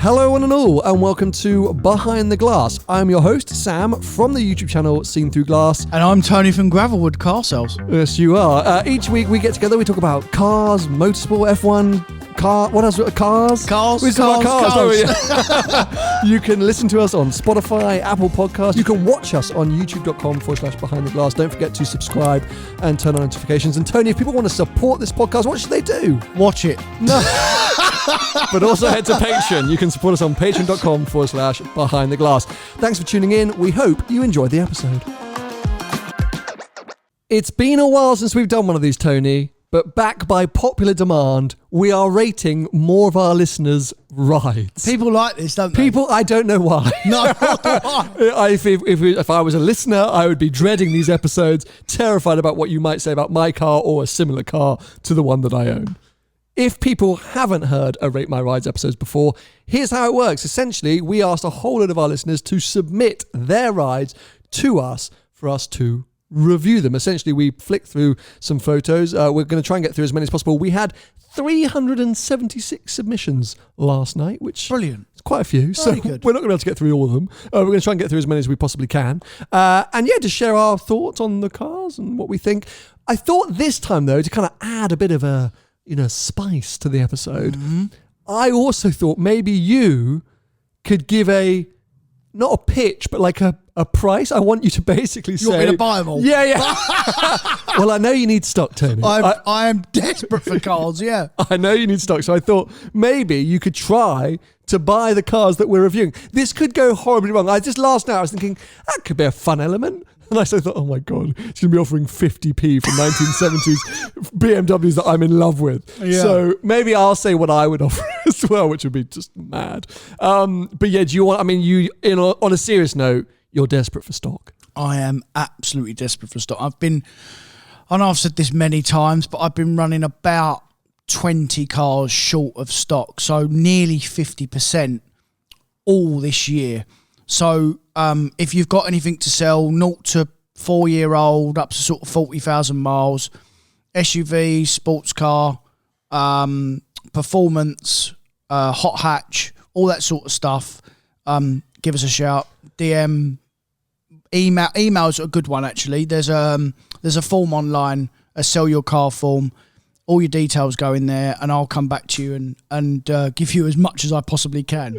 Hello one and all, and welcome to Behind the Glass. I'm your host, Sam, from the YouTube channel Seen Through Glass. And I'm Tony from Gravelwood Car Sales. Yes, you are. Each week we get together, we talk about cars, motorsport, F1, what else? Cars? We talk about cars. You can listen to us on Spotify, Apple Podcasts. You can watch us on youtube.com/Behind the Glass. Don't forget to subscribe and turn on notifications. And Tony, if people want to support this podcast, what should they do? Watch it. No. But also head to Patreon. You can support us on patreon.com/Behind the Glass. Thanks for tuning in. We hope you enjoyed the episode. It's been a while since we've done one of these, Tony, but back by popular demand, we are rating more of our listeners' rides. People like this, don't they? People, I don't know why. No. If I was a listener, I would be dreading these episodes, terrified about what you might say about my car or a similar car to the one that I own. If people haven't heard a Rate My Rides episodes before, here's how it works. Essentially, we asked a whole load of our listeners to submit their rides to us for us to review them. Essentially, we flicked through some photos. We're going to try and get through as many as possible. We had 376 submissions last night, which brilliant. It's quite a few. So good. We're not going to be able to get through all of them. We're going to try and get through as many as we possibly can. And yeah, just share our thoughts on the cars and what we think. I thought this time, though, to kind of add a bit of a spice to the episode, I also thought maybe you could give not a pitch, but like a price. I want you to basically say... You want me to buy them all? Yeah. Well, I know you need stock, Tony. I am desperate for cars, yeah. I know you need stock, so I thought maybe you could try to buy the cars that we're reviewing. This could go horribly wrong. Last night I was thinking, that could be a fun element. And I thought, oh my God, it's going to be offering 50p for 1970s BMWs that I'm in love with. Yeah. So maybe I'll say what I would offer as well, which would be just mad. But yeah, do you want, on a serious note, you're desperate for stock. I am absolutely desperate for stock. I know I've said this many times, but I've been running about 20 cars short of stock. So nearly 50% all this year. So if you've got anything to sell, 0 to 4-year-old, up to sort of 40,000 miles, SUV, sports car, performance, hot hatch, all that sort of stuff, give us a shout. DM, email. Email's a good one, actually. There's a form online, a sell your car form. All your details go in there, and I'll come back to you and give you as much as I possibly can.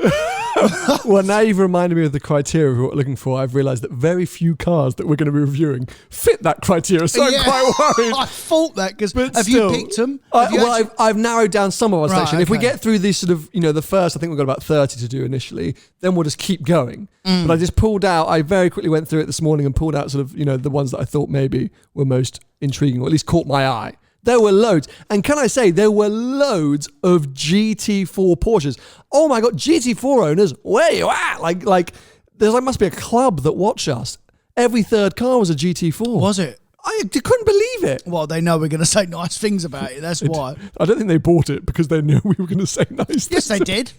Well, now you've reminded me of the criteria of what we're looking for. I've realised that very few cars that we're going to be reviewing fit that criteria, so I'm quite worried. I thought that, because you picked them? I've narrowed down some of our section. Okay. If we get through this sort of, the first, I think we've got about 30 to do initially, then we'll just keep going. But I just I very quickly went through it this morning and pulled out sort of, the ones that I thought maybe were most intriguing, or at least caught my eye. There were loads. And can I say, there were loads of GT4 Porsches. Oh my God, GT4 owners, where you at? Like there must be a club that watch us. Every third car was a GT4. Was it? I couldn't believe it. Well, they know we're going to say nice things about it. That's why. I don't think they bought it because they knew we were going to say nice things. Yes, they did.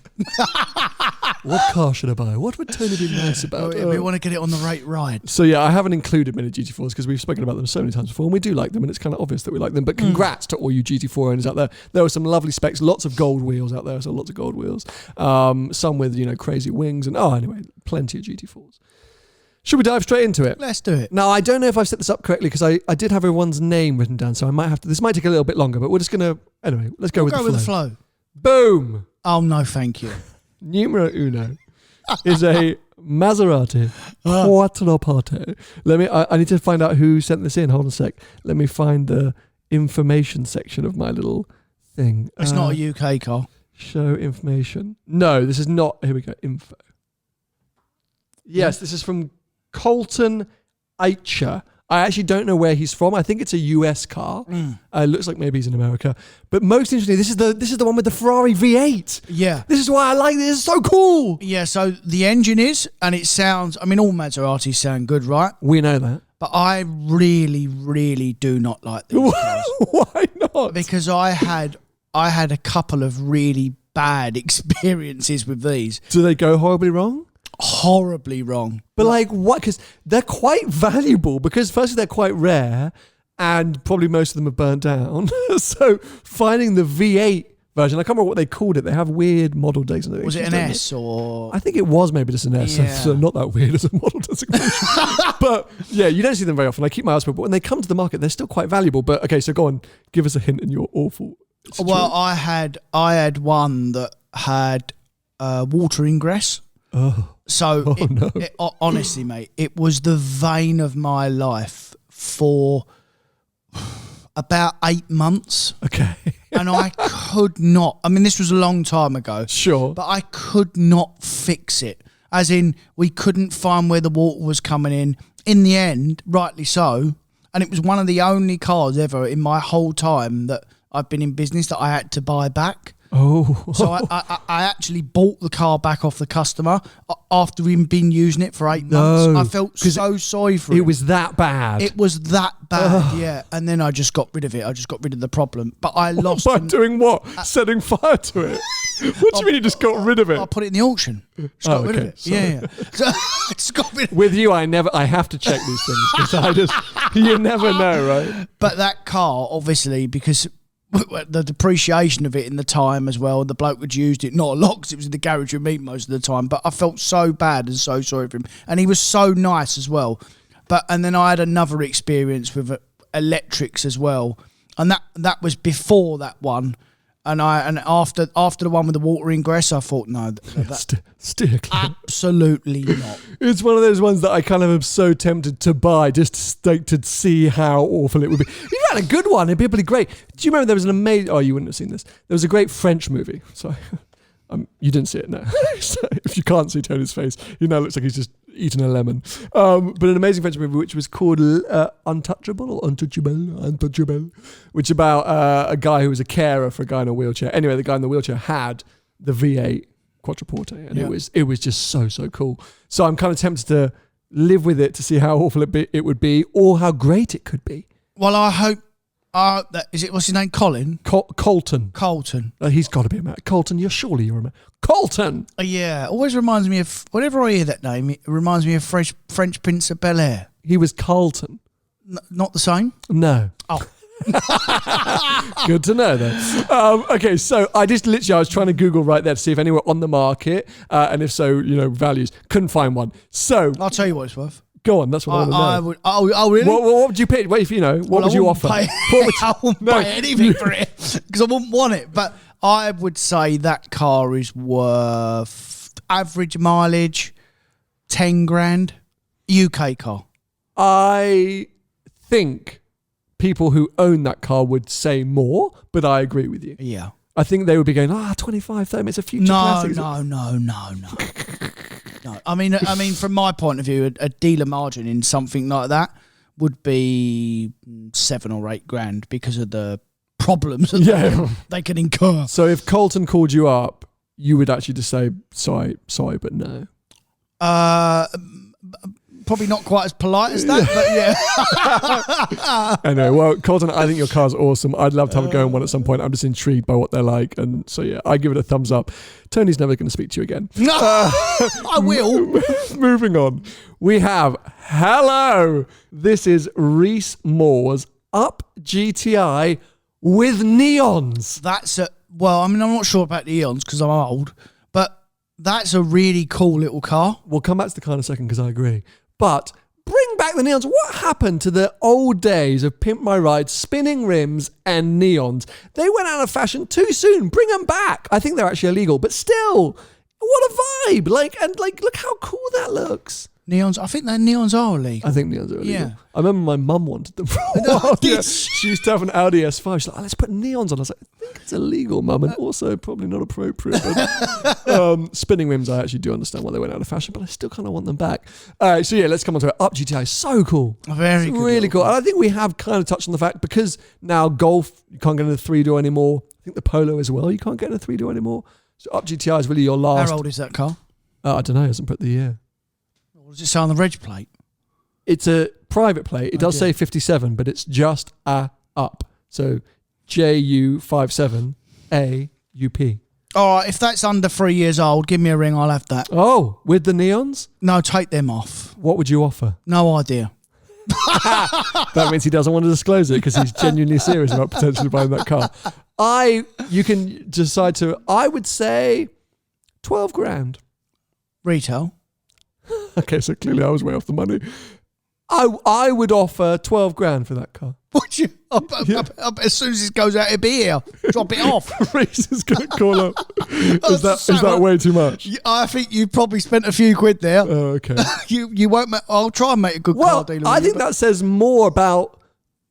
What car should I buy? What would Tony be nice about? We want to get it on the right ride. So yeah, I haven't included many GT4s because we've spoken about them so many times before, and we do like them, and it's kind of obvious that we like them. But congrats to all you GT4 owners out there. There were some lovely specs, lots of gold wheels out there, so lots of gold wheels. Some with, crazy wings, and anyway, plenty of GT4s. Should we dive straight into it? Let's do it. Now, I don't know if I've set this up correctly because I did have everyone's name written down, so I might have to. This might take a little bit longer, but we're just going to. Anyway, let's go with the flow. Boom! Oh, no, thank you. Numero uno is a Maserati Quattroporte. I need to find out who sent this in. Hold on a sec. Let me find the information section of my little thing. It's not a UK car. Show information. No, this is not. Here we go. Info. Yes, this is from Colton Eicher. I actually don't know where he's from. I think it's a US car. It looks like maybe he's in America. But most interestingly, this is the one with the Ferrari V8. Yeah. This is why I like this. This is so cool. Yeah, so the engine is, and it sounds, all Maseratis sound good, right? We know that. But I really, really do not like these cars. Why not? Because I had a couple of really bad experiences with these. Do they go horribly wrong? Horribly wrong. But like what? Because they're quite valuable, because firstly they're quite rare and probably most of them are burnt down. So finding the V8 version. I can't remember what they called it. They have weird model designations. Was it an S or? I think it was maybe just an S, so not that weird as a model designation. But yeah, you don't see them very often. I keep my eyes open, but when they come to the market, they're still quite valuable. But okay, so go on, give us a hint in your awful situation. Well, I had one that had water ingress. Oh. So no. Honestly, mate, it was the vein of my life for about 8 months. Okay. And I could not, I mean, this was a long time ago. Sure. But I could not fix it. As in, we couldn't find where the water was coming in. In the end, rightly so. And it was one of the only cars ever in my whole time that I've been in business that I had to buy back. Oh. So I actually bought the car back off the customer after we'd been using it for 8 months. I felt so sorry for it. It was that bad. It was that bad, yeah. And then I just got rid of it. I just got rid of the problem. But I lost... By doing what? Setting fire to it? What do you mean you just got rid of it? I put it in the auction. Just got rid of it. Sorry. Yeah. So I just got rid of it. With you, I have to check these things because you never know, right? But that car, obviously, because... the depreciation of it in the time as well. The bloke had used it, not a lot because it was in the garage with me most of the time, but I felt so bad and so sorry for him. And he was so nice as well. And then I had another experience with electrics as well. And that was before that one. And after the one with the water ingress, I thought, no, steer clear. Absolutely not. It's one of those ones that I kind of am so tempted to buy just to see how awful it would be. If you had a good one, it'd be really great. Do you remember there was an amazing... Oh, you wouldn't have seen this. There was a great French movie. Sorry. You didn't see it, no. So if you can't see Tony's face, he now looks like he's just eaten a lemon. But an amazing French movie which was called Untouchable, which about a guy who was a carer for a guy in a wheelchair. Anyway, the guy in the wheelchair had the V8 Quattroporte, and it was just so cool. So I'm kind of tempted to live with it to see how awful it would be, or how great it could be. Well, I hope. What's his name? Colin? Colton. Colton. He's got to be a man. Colton, you're a man. Colton! Yeah, always reminds me of, whenever I hear that name, it reminds me of French Prince of Bel-Air. He was Carlton. Not the same? No. Oh. Good to know, though. Okay, so I was trying to Google right there to see if any were on the market, and if so, values. Couldn't find one. So I'll tell you what it's worth. Go on, that's what I want to know. Oh, really? What would you pick? What if what would you offer? I wouldn't pay anything for it because I wouldn't want it. But I would say that car is worth average mileage, 10 grand, UK car. I think people who own that car would say more, but I agree with you. Yeah. I think they would be going, 25, 30, it's a future classic. No. I mean, from my point of view, a dealer margin in something like that would be 7 or 8 grand because of the problems that they can incur. So if Colton called you up, you would actually just say, sorry, but no. Probably not quite as polite as that, but yeah. Anyway, well, Colton, I think your car's awesome. I'd love to have a go in one at some point. I'm just intrigued by what they're like. And so, yeah, I give it a thumbs up. Tony's never going to speak to you again. No, I will. Moving on. We have, hello, this is Reese Moore's Up GTI with neons. I'm not sure about the eons because I'm old, but that's a really cool little car. We'll come back to the car in a second because I agree. But bring back the neons. What happened to the old days of Pimp My Ride, spinning rims and neons? They went out of fashion too soon. Bring them back. I think they're actually illegal, but still, what a vibe. Look how cool that looks. Neons, I think neons are illegal. I think neons are illegal. Yeah. I remember my mum wanted them for a while. Yeah. She used to have an Audi S1. She's like, let's put neons on. I was like, I think it's illegal, mum, and also probably not appropriate. But, spinning rims, I actually do understand why they went out of fashion, but I still kind of want them back. So yeah, let's come on to it. Up GTI, so cool. Very good. Really cool. And I think we have kind of touched on the fact, because now Golf, you can't get in a 3-door anymore. I think the Polo as well, you can't get in a 3-door anymore. So Up GTI is really your last. How old is that car? I don't know, it hasn't put the year. Does it say on the reg plate? It's a private plate. It does say 57, but it's just a up. So JU57AUP. All right, if that's under 3 years old, give me a ring. I'll have that. Oh, with the neons? No, take them off. What would you offer? No idea. That means he doesn't want to disclose it because he's genuinely serious about potentially buying that car. You can decide to. I would say 12 grand. Retail. Okay, so clearly I was way off the money. I would offer 12 grand for that car. Would you? As soon as this goes out, it'll be here. Drop it off. Reece is going to call up. Is that way too much? I think you probably spent a few quid there. Oh, okay. You won't. I'll try and make a good car deal. I think that says more about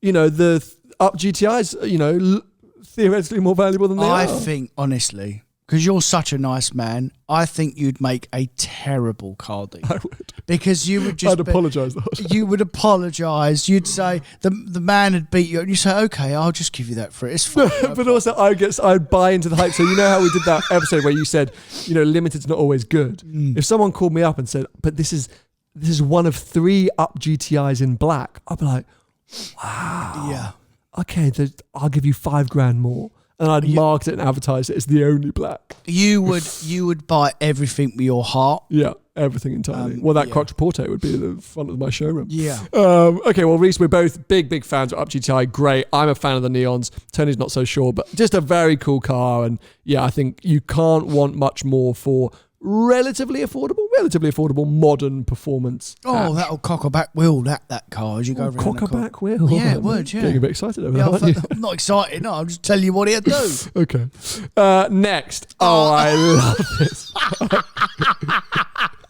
the up GTIs. Theoretically more valuable than they are. I think honestly, because you're such a nice man, I think you'd make a terrible car deal. I would. Because you would just... I'd apologise. You would apologise. You'd say, the man had beat you, and you say, okay, I'll just give you that for it. It's fine. But also, I'd buy into the hype. So you know how we did that episode where you said, limited's not always good. If someone called me up and said, but this is one of 3 up GTIs in black, I'd be like, wow. Yeah. Okay, I'll give you 5 grand more. And I'd market it and advertise it as the only black. You would buy everything with your heart. Yeah, everything entirely. That Quattroporte would be the front of my showroom. Yeah. Okay, well, Reece, we're both big fans of Up GTI. Great. I'm a fan of the Neons. Tony's not so sure, but just a very cool car. And yeah, I think you can't want much more for relatively affordable modern performance. Oh, that'll cock a back wheel, that car as you go around. Cock a back wheel. Yeah, it would, yeah. Getting a bit excited over that, aren't you? I'm not excited, no, I'm just telling you what it'd do. Okay. Next. I love this.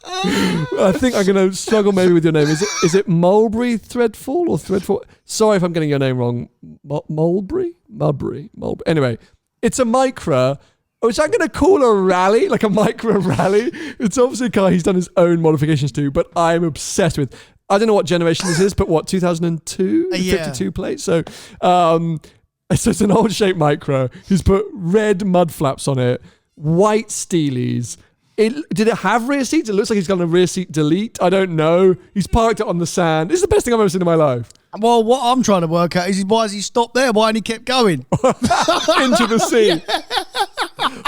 I think I'm going to struggle maybe with your name. Is it Mulberry Threadfall or Threadfall? Sorry if I'm getting your name wrong. Mulberry. Anyway, it's a Micra, which I'm going to call a rally, like a Micra rally. It's obviously a car he's done his own modifications to, but I'm obsessed with. I don't know what generation this is, but 2002? Yeah. 52 plate. So it's an old shape Micra. He's put red mud flaps on it, white steelies. Did it have rear seats? It looks like he's got a rear seat delete. I don't know. He's parked it on the sand. This is the best thing I've ever seen in my life. Well, what I'm trying to work out is why has he stopped there? Why hasn't he kept going? Into the sea.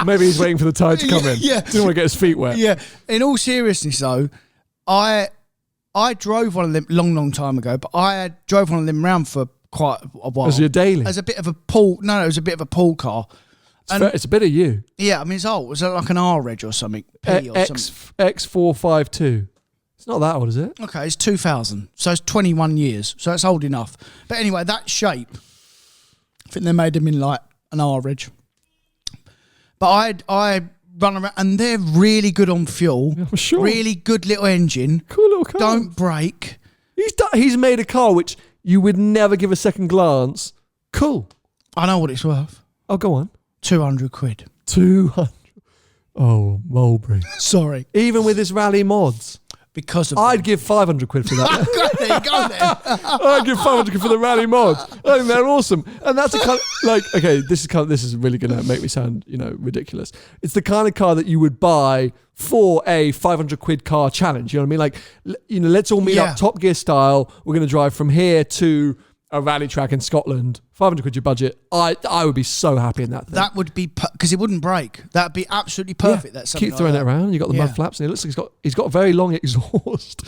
Maybe he's waiting for the tide to come in. Yeah. Didn't want to get his feet wet. Yeah. In all seriousness, though, I drove one of them long time ago, but I drove one of them around for quite a while. As your daily? As a bit of a pool. No, it was a bit of a pool car. It's a bit of you. Yeah, I mean, it's old. It was like an R-Reg or something. P or something. X452. It's not that old, is it? Okay, it's 2000. So it's 21 years. So it's old enough. But anyway, that shape, I think they made them in like an R-Reg. But I run around, and they're really good on fuel. Yeah, for sure. Really good little engine. Cool little car. Don't break. He's made a car which you would never give a second glance. Cool. I know what it's worth. Oh, go on. 200 quid. 200. Oh, Mulberry. Sorry. Even with his rally mods. Because of I'd give 500 quid for that. There you go then. I'd give 500 quid for the rally mods. I think they're awesome. And that's a kind of, okay, this is really going to make me sound, ridiculous. It's the kind of car that you would buy for a 500 quid car challenge. You know what I mean? Like, let's all meet up Top Gear style. We're going to drive from here to a rally track in Scotland. 500 quid your budget. I would be so happy in that thing. That would be, because it wouldn't break. That would be absolutely perfect. That's keep throwing it around. You got the mud flaps, and it looks like he's got a very long exhaust.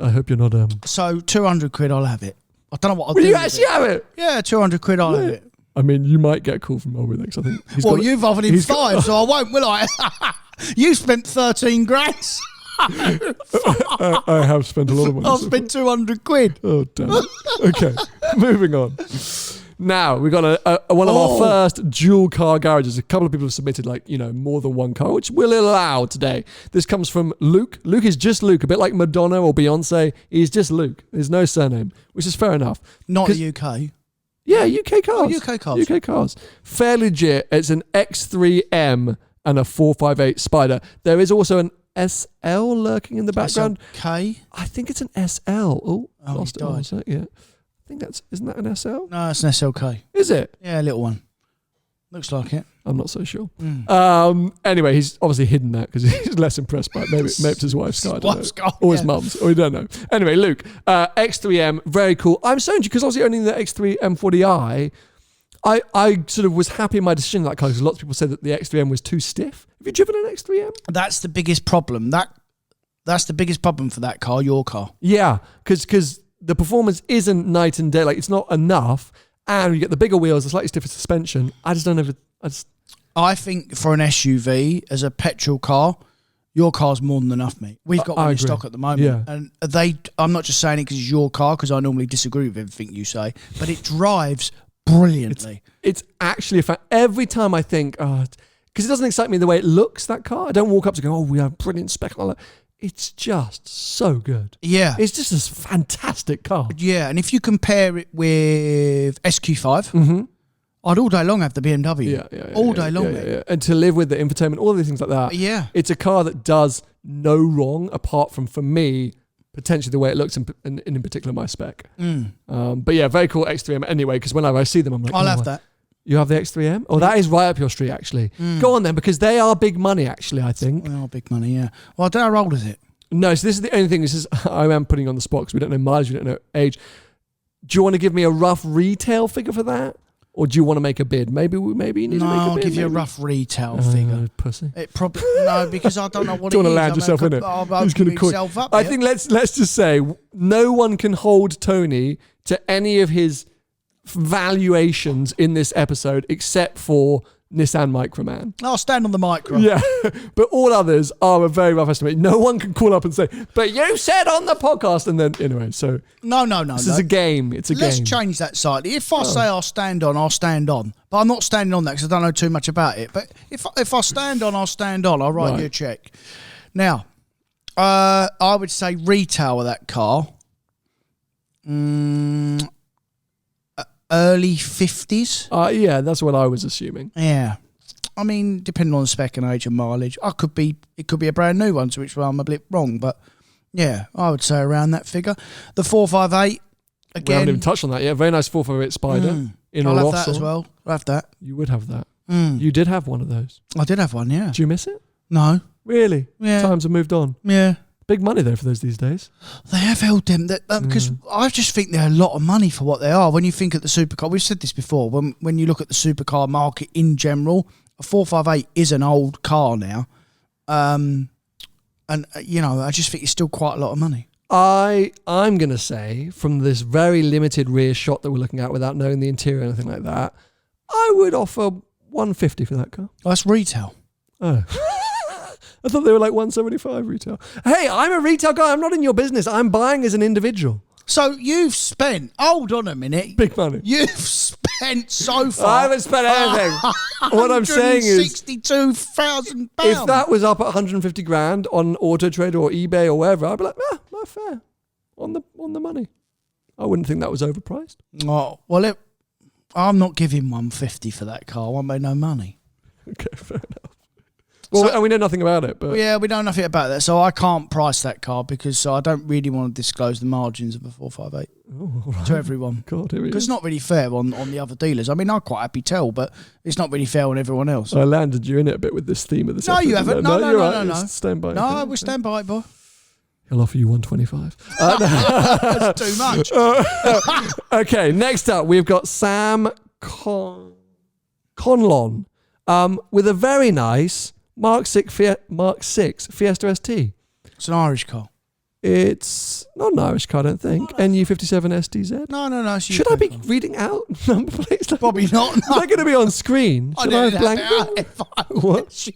I hope you're not. So 200 quid, I'll have it. I don't know what I'll do. Will you actually have it? Yeah, 200 quid, I'll have it. I mean, you might get a call from Mulberry next. I think. You've offered him 5, so I won't, will I? You spent 13 grand. I have spent a lot of money. I've spent 200 quid. Oh, damn it. Okay, moving on. Now, we've got one of our first dual car garages. A couple of people have submitted more than one car, which we'll allow today. This comes from Luke. Luke is just Luke, a bit like Madonna or Beyonce. He's just Luke. There's no surname, which is fair enough. Not the UK. Yeah, UK cars. UK cars. UK cars. Fair legit. It's an X3M and a 458 Spider. There is also an SL lurking in the background. Okay. I think it's an SL. Oh, lost it. One sec. Yeah. I think isn't that an SL? No, it's an SLK. Is it? Yeah, a little one. Looks like it. I'm not so sure. Anyway, he's obviously hidden that because he's less impressed by it. Maybe it's his wife's car. Or his mum's. Or we don't know. Anyway, Luke, X3M, very cool. I'm so interested because obviously owning the X3 M40i, I sort of was happy in my decision in that car because lots of people said that the X3M was too stiff. Have you driven an X3M? That's the biggest problem. That's the biggest problem for that car, your car. Yeah, because the performance isn't night and day. Like, it's not enough. and you get the bigger wheels, the slightly stiffer suspension. I just don't know. I think for an SUV as a petrol car, your car's more than enough, mate. We've got one in stock at the moment. Yeah. And I'm not just saying it because it's your car, because I normally disagree with everything you say, but it drives brilliantly. It's actually every time I think, because it doesn't excite me the way it looks, that car. I don't walk up to go, we have a brilliant spec on that. It's just so good. Yeah. It's just a fantastic car. Yeah, and if you compare it with SQ5, I'd all day long have the BMW. All day long, mate. Yeah. And to live with the infotainment, all of these things like that. Yeah. It's a car that does no wrong, apart from, for me, potentially the way it looks and in particular my spec. But yeah, very cool X3M anyway, because whenever I see them, I'm like, I'll have that. You have the X3M? Oh, that is right up your street, actually. Go on then, because they are big money, actually, I think. They are big money, yeah. Well, I don't know how old is it. No, so this is the only thing. This is I am putting on the spot because we don't know mileage, we don't know age. Do you want to give me a rough retail figure for that? Or do you want to make a bid? Maybe you need to make a bid. No, I'll give you a rough retail figure. Pussy. It probably no, because I don't know what do you it is. Want to land yourself in it? Who's going to yourself up? I think let's just say no one can hold Tony to any of his valuations in this episode except for Nissan Micra Man. I'll stand on the Micra. Yeah, but all others are a very rough estimate. No one can call up and say, but you said on the podcast, and then anyway, so... No. This is a game. It's a game. Let's change that slightly. If I say I'll stand on, I'll stand on. But I'm not standing on that because I don't know too much about it. But if I stand on, I'll stand on. I'll write you a check. Now, I would say retail of that car, early 50s. Yeah, that's what I was assuming. Yeah. I mean, depending on the spec and age and mileage, it could be a brand new one, to which I'm a bit wrong, but yeah, I would say around that figure. The 458, again. We haven't even touched on that yet. Very nice 458 Spider in a I'll have that as well. I'll have that. You would have that. You did have one of those. I did have one, yeah. Do you miss it? No. Really? Yeah. Times have moved on. Yeah. Big money though for those these days. They have held them because I just think they're a lot of money for what they are. When you think of the supercar, we've said this before. When you look at the supercar market in general, a 458 is an old car now, and I just think it's still quite a lot of money. I'm gonna say from this very limited rear shot that we're looking at, without knowing the interior or anything like that, I would offer 150 for that car. Oh, that's retail. Oh. I thought they were like 175 retail. Hey, I'm a retail guy. I'm not in your business. I'm buying as an individual. So you've spent, hold on a minute. Big money. You've spent so far. I haven't spent anything. What I'm saying is £62,000. If that was up at 150 grand on Auto Trader or eBay or wherever, I'd be like, not fair. On the money. I wouldn't think that was overpriced. Oh, well, I'm not giving 150 for that car. I won't make no money. Okay, fair enough. Well, and we know nothing about it, but yeah, we know nothing about that, so I can't price that car because I don't really want to disclose the margins of a 458 to everyone. God, here because it's not really fair on the other dealers. I mean, I'm quite happy to tell, but it's not really fair on everyone else. I landed you in it a bit with this theme of this. No, you haven't. No. Stand by. No, we'll stand by it, boy. He'll offer you 125. That's too much. Okay, next up we've got Sam Conlon with a very nice Mark 6 Fiesta ST. It's an Irish car. It's not an Irish car, I don't think. NU57 STZ. No. Should I be reading out number plates? Probably not. Is that going to be on screen? Should I blank what?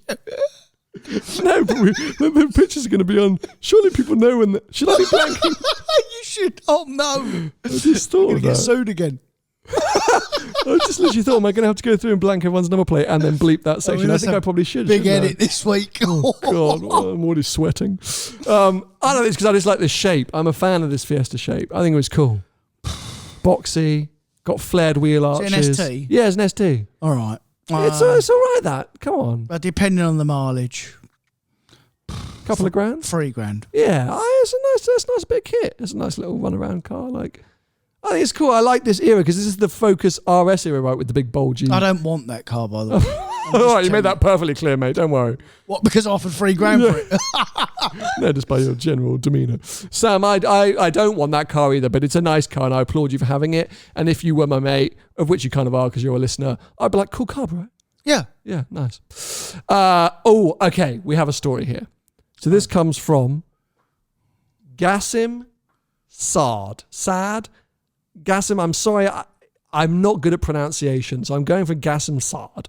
No, but the pictures are going to be on. Surely people know when. Should I be blanking? You should. Oh no! I just thought You're of gonna that. get sued again. I just literally thought, am I going to have to go through and blank everyone's number plate and then bleep that section? I think I probably should. Big edit this week. Oh God, well, I'm already sweating. I don't know, it's because I just like this shape. I'm a fan of this Fiesta shape. I think it was cool. Boxy, got flared wheel arches. Is it an ST? Yeah, it's an ST. All right. It's all right, that. Come on. But depending on the mileage. Couple of grand? $3,000. Yeah, it's a nice bit of kit. It's a nice little run-around car. I think it's cool. I like this era because this is the Focus RS era, right, with the big bulgy. I don't want that car, by the way. All right, you made that perfectly clear, mate. Don't worry. What, because I offered $3,000 for it? No, just by your general demeanour. Sam, I don't want that car either, but it's a nice car and I applaud you for having it. And if you were my mate, of which you kind of are because you're a listener, I'd be like, cool car, bro. Yeah. Yeah, nice. Okay, we have a story here. So this comes from Gassim Sad. Gassim, I'm sorry. I'm not good at pronunciation, so I'm going for Gassim Saad.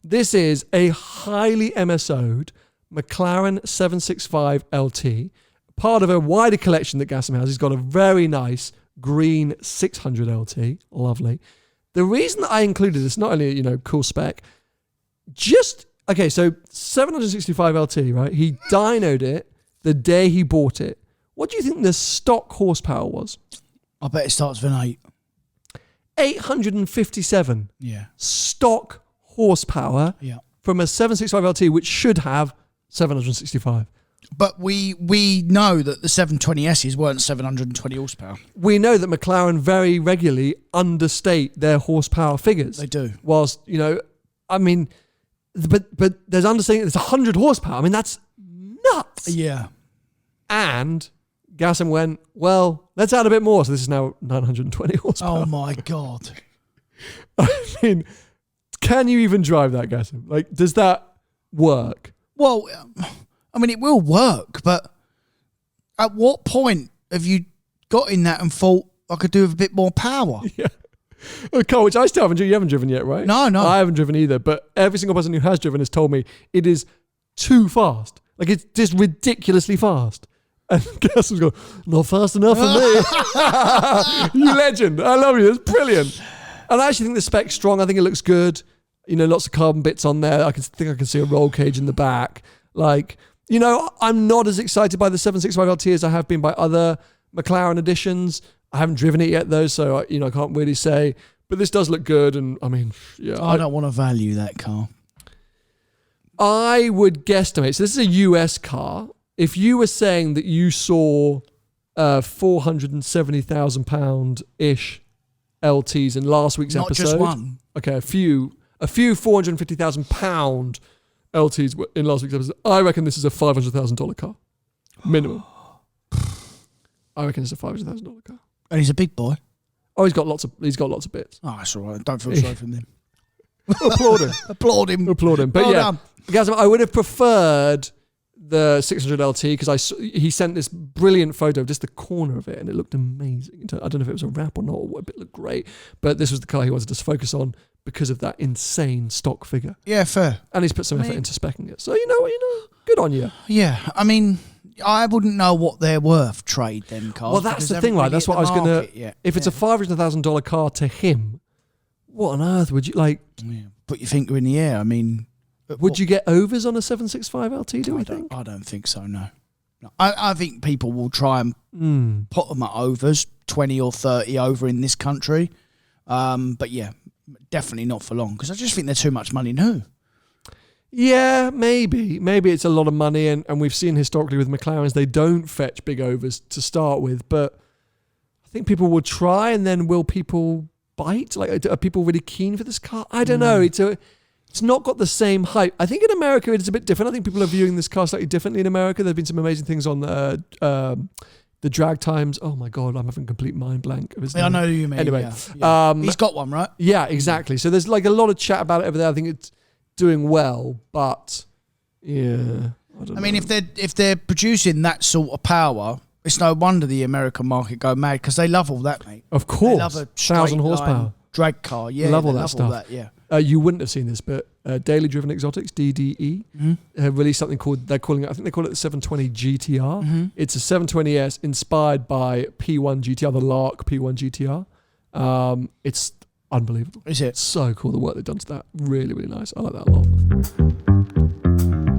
This is a highly MSO'd McLaren 765 LT, part of a wider collection that Gassim has. He's got a very nice green 600 LT. Lovely. The reason that I included this, not only, cool spec, so 765 LT, right? He dynoed it the day he bought it. What do you think the stock horsepower was? I bet it starts with an 8. 857 stock horsepower from a 765 LT, which should have 765. But we know that the 720Ss weren't 720 horsepower. We know that McLaren very regularly understate their horsepower figures. They do. Whilst, but there's understating there's 100 horsepower. I mean, that's nuts. Yeah. And Gassim went, well, let's add a bit more. So this is now 920 horsepower. Oh my God. I mean, can you even drive that, Gassim? Like, does that work? Well, I mean, it will work, but at what point have you got in that and thought I could do with a bit more power? Yeah. Carl, which I still haven't driven. You haven't driven yet, right? No. I haven't driven either, but every single person who has driven has told me it is too fast. Like, it's just ridiculously fast. And Gassim's going, not fast enough for me. You legend. I love you. It's brilliant. And I actually think the spec's strong. I think it looks good. Lots of carbon bits on there. I can see a roll cage in the back. Like, I'm not as excited by the 765 LT as I have been by other McLaren editions. I haven't driven it yet though, so I can't really say. But this does look good, and I mean, yeah. I don't want to value that car. I would guesstimate. So this is a US car. If you were saying that you saw £470,000-ish LTs in last week's episode, not just one. Okay, a few £450,000 LTs in last week's episode. I reckon this is a $500,000 car, minimum. I reckon it's a $500,000 car. And he's a big boy. Oh, he's got lots of bits. Oh, that's all right. Don't feel sorry for him then. Applaud him. Applaud him. But well yeah, done. Gassim, I would have preferred the 600 LT because he sent this brilliant photo of just the corner of it and it looked amazing. I don't know if it was a wrap or not, or it looked great, but this was the car he wanted to focus on because of that insane stock figure. Yeah, fair. And he's put some effort into speccing it. So good on you. Yeah, I mean, I wouldn't know what they're worth trade them cars. Well, that's the thing, right? That's what I was going to... If it's a $500,000 car to him, what on earth would you like... Yeah. Put your finger in the air. I mean... Would you get overs on a 765 LT, do we think? I don't think so, no. I think people will try and put them at overs, 20 or 30 over in this country. But yeah, definitely not for long, because I just think they're too much money new. Yeah, maybe. Maybe it's a lot of money, and we've seen historically with McLarens, they don't fetch big overs to start with, but I think people will try, and then will people bite? Like, are people really keen for this car? I don't know. It's not got the same hype. I think in America it's a bit different. I think people are viewing this car slightly differently in America. There have been some amazing things on the drag times. Oh my God, I'm having a complete mind blank of his name. I know who you mean. Anyway, yeah. He's got one, right? Yeah, exactly. So there's like a lot of chat about it over there. I think it's doing well, but yeah, I mean, if they're producing that sort of power, it's no wonder the American market go mad, because they love all that, mate. Of course, they love a 1,000 horsepower drag car. Yeah, love all that stuff. Yeah. You wouldn't have seen this, but Daily Driven Exotics (DDE) have released something called I think they call it the 720 GTR. Mm-hmm. It's a 720S inspired by P1 GTR, the Lark P1 GTR. It's unbelievable. Is it? It's so cool, the work they've done to that. Really, really nice. I like that a lot.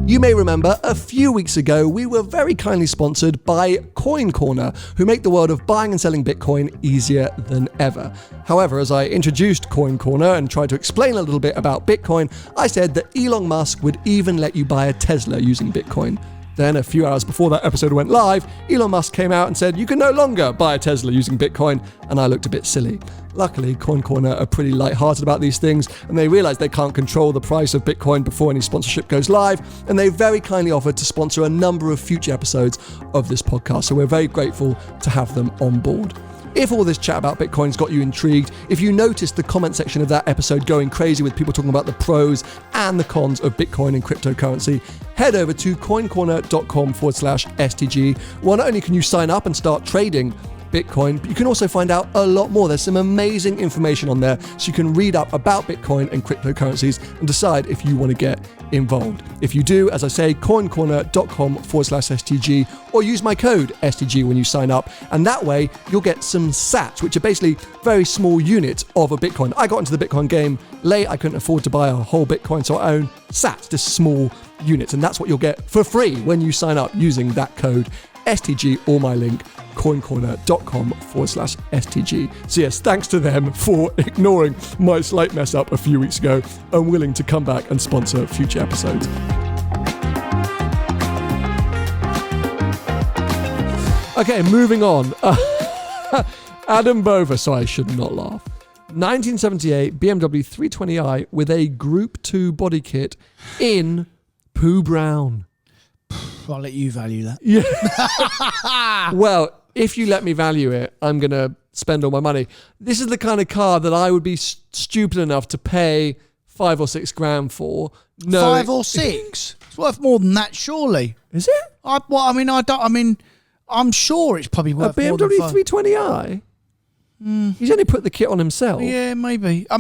You may remember a few weeks ago, we were very kindly sponsored by Coin Corner, who make the world of buying and selling Bitcoin easier than ever. However, as I introduced Coin Corner and tried to explain a little bit about Bitcoin, I said that Elon Musk would even let you buy a Tesla using Bitcoin. Then, a few hours before that episode went live, Elon Musk came out and said you can no longer buy a Tesla using Bitcoin, and I looked a bit silly. Luckily, Coin Corner are pretty light-hearted about these things, and they realise they can't control the price of Bitcoin before any sponsorship goes live, and they very kindly offered to sponsor a number of future episodes of this podcast, so we're very grateful to have them on board. If all this chat about Bitcoin's got you intrigued, if you noticed the comment section of that episode going crazy with people talking about the pros and the cons of Bitcoin and cryptocurrency, head over to coincorner.com/STG, where not only can you sign up and start trading Bitcoin, but you can also find out a lot more. There's some amazing information on there, so you can read up about Bitcoin and cryptocurrencies and decide if you want to get involved. If you do, as I say, coincorner.com/STG, or use my code STG when you sign up, and that way you'll get some sats, which are basically very small units of a Bitcoin. I got into the Bitcoin game late. I couldn't afford to buy a whole Bitcoin, so I own sats, just small units, and that's what you'll get for free when you sign up using that code STG, or my link, coincorner.com/STG. So yes, thanks to them for ignoring my slight mess up a few weeks ago and willing to come back and sponsor future episodes. Okay, moving on. Adam Bova, so I should not laugh. 1978 BMW 320i with a Group 2 body kit in poo brown. I'll let you value that. Yeah. Well, if you let me value it, I'm going to spend all my money. This is the kind of car that I would be stupid enough to pay $5 or $6 grand for. No, 5 or 6? It's worth more than that, surely. Is it? I'm sure it's probably worth a more than BMW 320i? He's only put the kit on himself. Yeah, maybe. I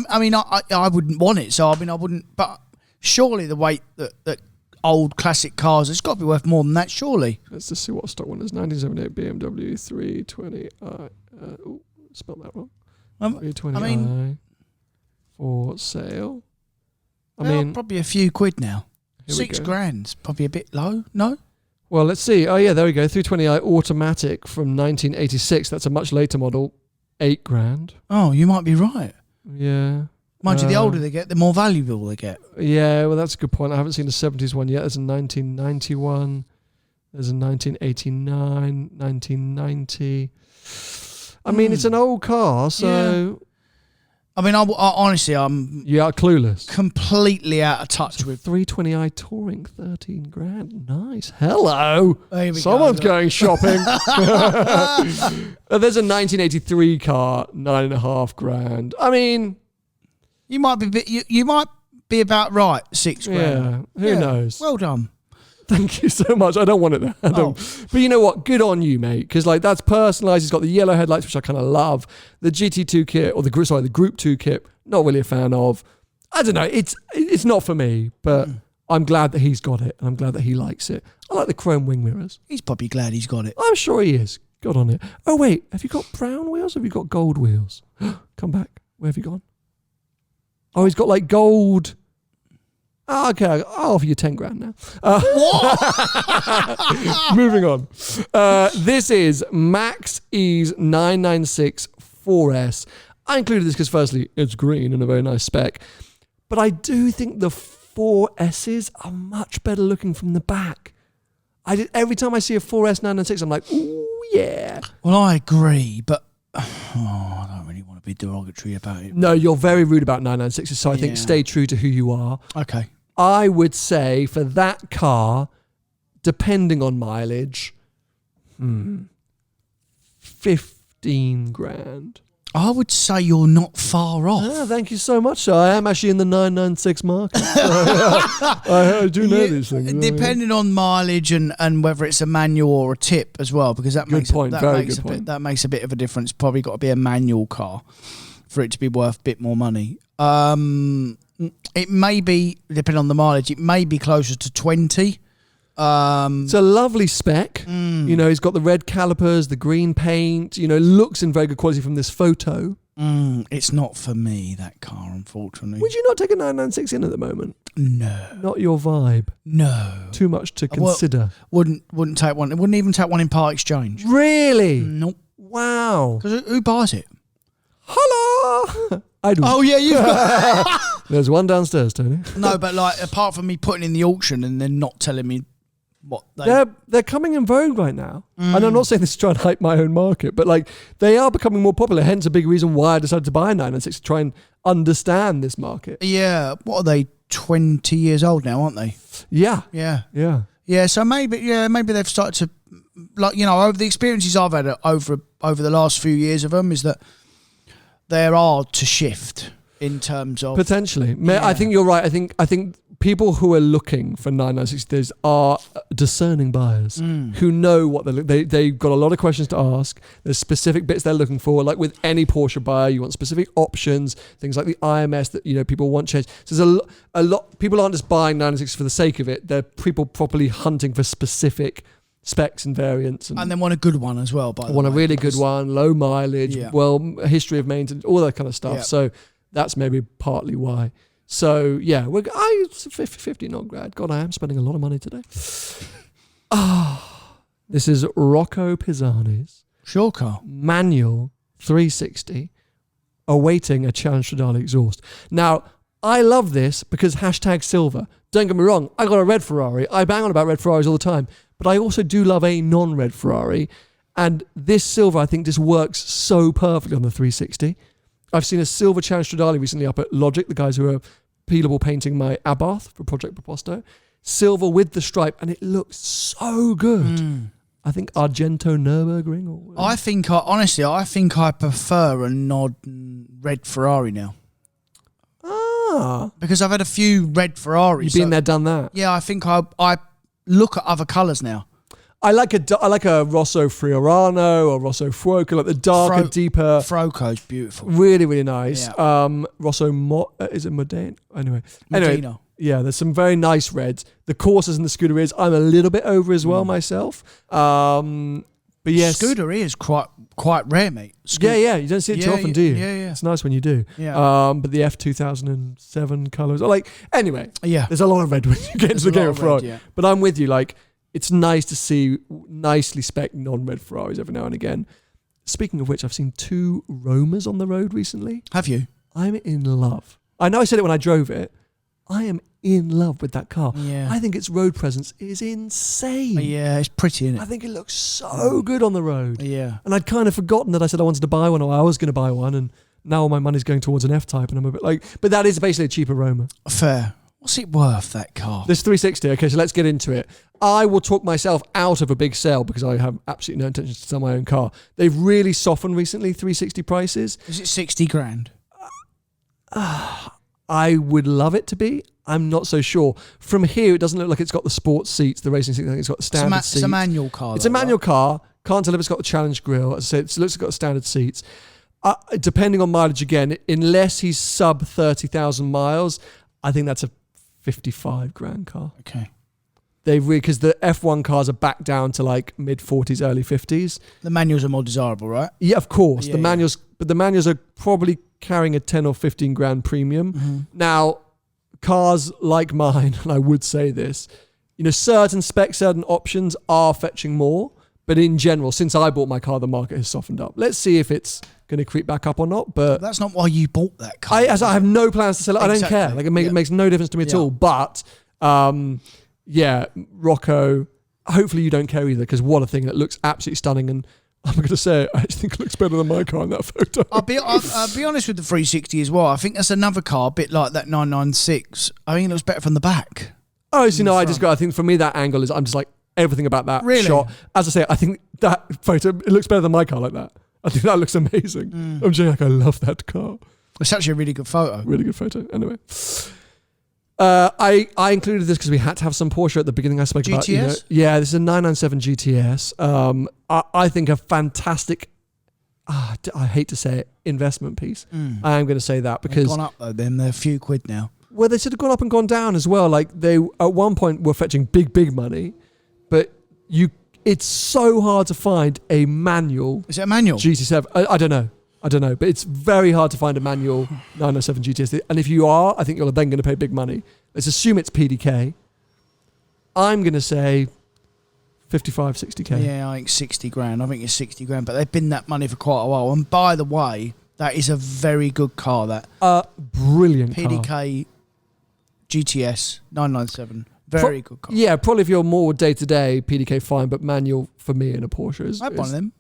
wouldn't want it, so I wouldn't. But surely the weight that old classic cars, it's got to be worth more than that, surely. Let's just see what stock one is. 1978 BMW 320i. Spelled that wrong. 320i for sale. Probably a few quid now. $6 grand's probably a bit low, no? Well, let's see. Oh, yeah, there we go. 320i automatic from 1986. That's a much later model. $8 grand. Oh, you might be right. Yeah. Mind you, the older they get, the more valuable they get. Yeah, well, that's a good point. I haven't seen a 70s one yet. There's a 1991. There's a 1989, 1990. I mean, it's an old car, so... Yeah. I honestly, I'm... You are clueless. Completely out of touch with... 320i Touring, 13 grand. Nice. Hello. Someone's going shopping. There's a 1983 car, 9.5 grand. I mean... You might be about right, $6 grand. Yeah, who knows? Well done. Thank you so much. I don't want it there. But you know what? Good on you, mate. Because that's personalised. It's got the yellow headlights, which I kind of love. The GT2 kit, or the Group 2 kit, not really a fan of. I don't know. It's not for me, but I'm glad that he's got it, and I'm glad that he likes it. I like the chrome wing mirrors. He's probably glad he's got it. I'm sure he is. Good on it. Oh, wait. Have you got brown wheels or have you got gold wheels? Come back. Where have you gone? Oh, he's got gold... Oh, okay, I'll offer you 10 grand now. What? Moving on. This is Max E's 996 4S. I included this because firstly, it's green and a very nice spec. But I do think the 4Ss are much better looking from the back. Every time I see a 4S 996, I'm like, ooh, yeah. Well, I agree, but I don't really want to be derogatory about it. No, you're very rude about 996s, so I think stay true to who you are. Okay. I would say for that car, depending on mileage, 15 grand. I would say you're not far off. Ah, thank you so much, sir. I am actually in the 996 market. I do know these things. Depending on mileage and whether it's a manual or a tip as well, because that makes a bit of a difference. Probably got to be a manual car for it to be worth a bit more money. It may be, depending on the mileage, it may be closer to 20. It's a lovely spec. He's got the red calipers, the green paint, looks in very good quality from this photo. It's not for me, that car, unfortunately. Would you not take a 996 in at the moment? No. Not your vibe? No. Too much to consider? Wouldn't take one. It wouldn't even take one in part exchange. Really? Nope. Wow. Because who buys it? Hello. I do. Oh, yeah, you've got... There's one downstairs, Tony. No, but apart from me putting in the auction and then not telling me what they're coming in vogue right now. And I'm not saying this to try and hype my own market, but they are becoming more popular. Hence a big reason why I decided to buy a 996 to try and understand this market. Yeah. What are they, 20 years old now, aren't they? Yeah. Yeah. Yeah. Yeah, so maybe they've started to, over the experiences I've had over the last few years of them, is that they're hard to shift in terms of... Potentially. Yeah. I think you're right. I think people who are looking for 9960s are discerning buyers who know what they've got a lot of questions to ask. There's specific bits they're looking for. Like with any Porsche buyer, you want specific options, things like the IMS that people want changed. So there's a lot. People aren't just buying 996 for the sake of it. They're people properly hunting for specific specs and variants, and then want a good one as well. By the way, want a really good one, low mileage, history of maintenance, all that kind of stuff. Yeah. So that's maybe partly why. So yeah, it's 50-50, not bad. God, I am spending a lot of money today. This is Rocco Pisani's sure car manual 360, awaiting a Challenge Stradale exhaust. Now, I love this because #silver. Don't get me wrong, I got a red Ferrari. I bang on about red Ferraris all the time, but I also do love a non-red Ferrari. And this silver, I think, just works so perfectly on the 360. I've seen a silver Challenge Stradale recently up at Logic, the guys who are peelable painting my Abarth for Project Proposto. Silver with the stripe, and it looks so good. I think Argento Nürburgring. I think I prefer a red Ferrari now. Because I've had a few red Ferraris. You've been there, done that. Yeah, I think I look at other colours now. I like a Rosso Friorano or Rosso Fuoco, like the darker, deeper. Froco's beautiful. Really, really nice. Yeah. Rosso is it Modena? Anyway, Modena. Yeah, there's some very nice reds. The Corsas and the Scuderias, I'm a little bit over as well myself. But yes, Scuderia is quite rare, mate. Yeah, you don't see it too often, do you? Yeah. It's nice when you do. Yeah. But the F2007 colours, anyway. Yeah. There's a lot of red when you get into the game of Ferrari. Yeah. But I'm with you. It's nice to see nicely spec'd non-red Ferraris every now and again. Speaking of which, I've seen 2 Romas on the road recently. Have you? I'm in love. I know I said it when I drove it. I am in love with that car. Yeah. I think its road presence is insane. Yeah, it's pretty, isn't it? I think it looks so good on the road. Yeah. And I'd kind of forgotten that I said I wanted to buy one, or I was going to buy one, and now all my money's going towards an F-Type, and I'm a bit but that is basically a cheaper Roma. Fair. What's it worth, that car? This 360, okay, so let's get into it. I will talk myself out of a big sale because I have absolutely no intention to sell my own car. They've really softened recently, 360 prices. Is it 60 grand? I would love it to be. I'm not so sure. From here, it doesn't look like it's got the sports seats, the racing seats. I think it's got the standard seats. It's a manual car. It's a manual car. Can't tell if it's got the Challenge grille. As I said, it looks like it's got standard seats. Depending on mileage again, unless he's sub 30,000 miles, I think that's a 55 grand car. Okay. Because the F1 cars are back down to mid 40s, early 50s. The manuals are more desirable, right? Yeah, of course. Yeah, but the manuals are probably carrying a 10 or 15 grand premium. Mm-hmm. Now, cars like mine, and I would say this, certain specs, certain options are fetching more. But in general, since I bought my car, the market has softened up. Let's see if it's going to creep back up or not. But that's not why you bought that car. I have no plans to sell it. Exactly. I don't care. It makes no difference to me at all. But Rocco, hopefully you don't care either, because what a thing. It looks absolutely stunning. And I'm going to say, I think it looks better than my car in that photo. I'll be honest with the 360 as well. I think that's another car, a bit like that 996. I think it looks better from the back. Oh, so I think for me that angle is, I'm just everything about that shot. As I say, I think that photo, it looks better than my car like that. I think that looks amazing. I'm just I love that car. It's actually a really good photo. Really good photo. Anyway. I included this because we had to have some Porsche at the beginning. I spoke about. GTS? Yeah, this is a 997 GTS. I think a fantastic, I hate to say it, investment piece. I am going to say that because... They've gone up though, then. They're a few quid now. Well, they should have gone up and gone down as well. They, at one point, were fetching big money, but it's so hard to find a manual... Is it a manual? GT7. I don't know, but it's very hard to find a manual 997 GTS. And if you are, I think you're then going to pay big money. Let's assume it's PDK. I'm going to say 55, 60k. Yeah, I think 60 grand. I think it's 60 grand, but they've been that money for quite a while. And by the way, that is a very good car, that. Brilliant PDK car. GTS 997. Very good car. Yeah, probably if you're more day-to-day, PDK fine, but manual for me in a Porsche is... I had one of them.